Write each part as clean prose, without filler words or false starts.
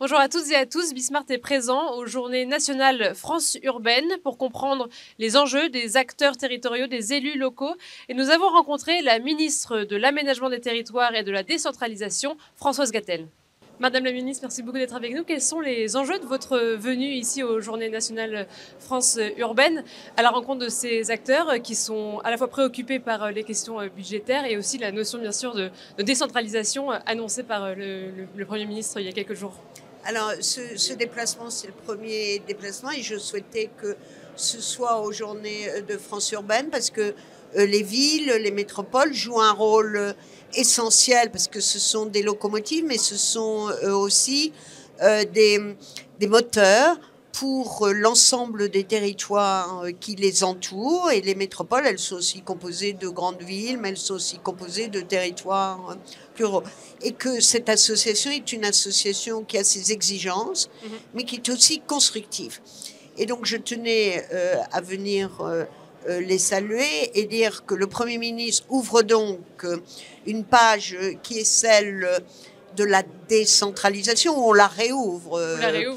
Bonjour à toutes et à tous, Bismart est présent aux Journées nationales France urbaine pour comprendre les enjeux des acteurs territoriaux, des élus locaux. Et nous avons rencontré la ministre de l'Aménagement des territoires et de la décentralisation, Françoise Gatel. Madame la ministre, merci beaucoup d'être avec nous. Quels sont les enjeux de votre venue ici aux Journées nationales France urbaine, à la rencontre de ces acteurs qui sont à la fois préoccupés par les questions budgétaires et aussi la notion bien sûr de décentralisation annoncée par le Premier ministre il y a quelques jours? Alors, ce déplacement, c'est le premier déplacement et je souhaitais que ce soit aux Journées de France urbaine parce que les villes, les métropoles jouent un rôle essentiel parce que ce sont des locomotives, mais ce sont aussi des moteurs pour l'ensemble des territoires qui les entourent. Et les métropoles, elles sont aussi composées de grandes villes, mais elles sont aussi composées de territoires pluraux. Et que cette association est une association qui a ses exigences, mais qui est aussi constructive. Et donc, je tenais à venir les saluer et dire que le Premier ministre ouvre donc une page qui est celle de la décentralisation, où on la réouvre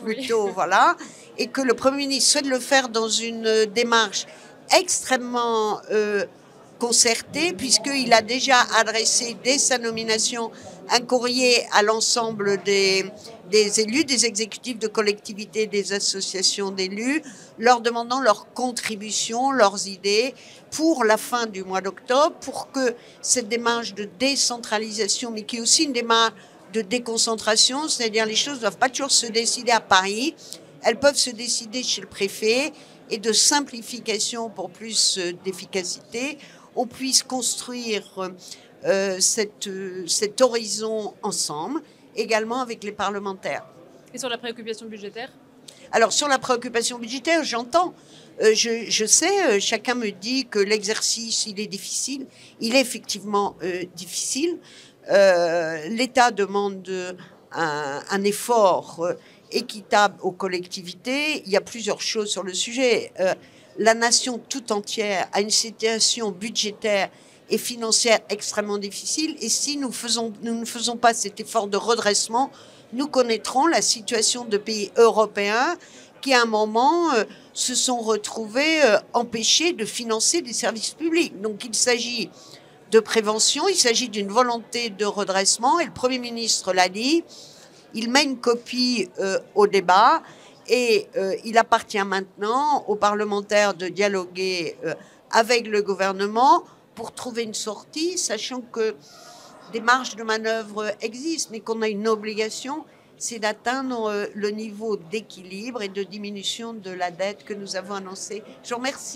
plutôt, Oui. voilà, et que le Premier ministre souhaite le faire dans une démarche extrêmement concertée, puisqu'il a déjà adressé dès sa nomination un courrier à l'ensemble des élus, des exécutifs de collectivités, des associations d'élus, leur demandant leur contribution, leurs idées pour la fin du mois d'octobre, pour que cette démarche de décentralisation, mais qui est aussi une démarche de déconcentration, c'est-à-dire les choses ne doivent pas toujours se décider à Paris, elles peuvent se décider chez le préfet, et de simplification pour plus d'efficacité, on puisse construire cet horizon ensemble, également avec les parlementaires. Et sur la préoccupation budgétaire? Alors, sur la préoccupation budgétaire, j'entends, je sais, chacun me dit que l'exercice, il est difficile. Il est effectivement difficile. L'État demande un effort équitable aux collectivités. Il y a plusieurs choses sur le sujet. La nation tout entière a une situation budgétaire et financière extrêmement difficile. Et si nous ne faisons pas cet effort de redressement, nous connaîtrons la situation de pays européens qui, à un moment, se sont retrouvés empêchés de financer des services publics. Donc, il s'agit de prévention, il s'agit d'une volonté de redressement. Et le Premier ministre l'a dit, il met une copie au débat. Et il appartient maintenant aux parlementaires de dialoguer avec le gouvernement pour trouver une sortie, sachant que des marges de manœuvre existent, mais qu'on a une obligation, c'est d'atteindre le niveau d'équilibre et de diminution de la dette que nous avons annoncé. Je vous remercie.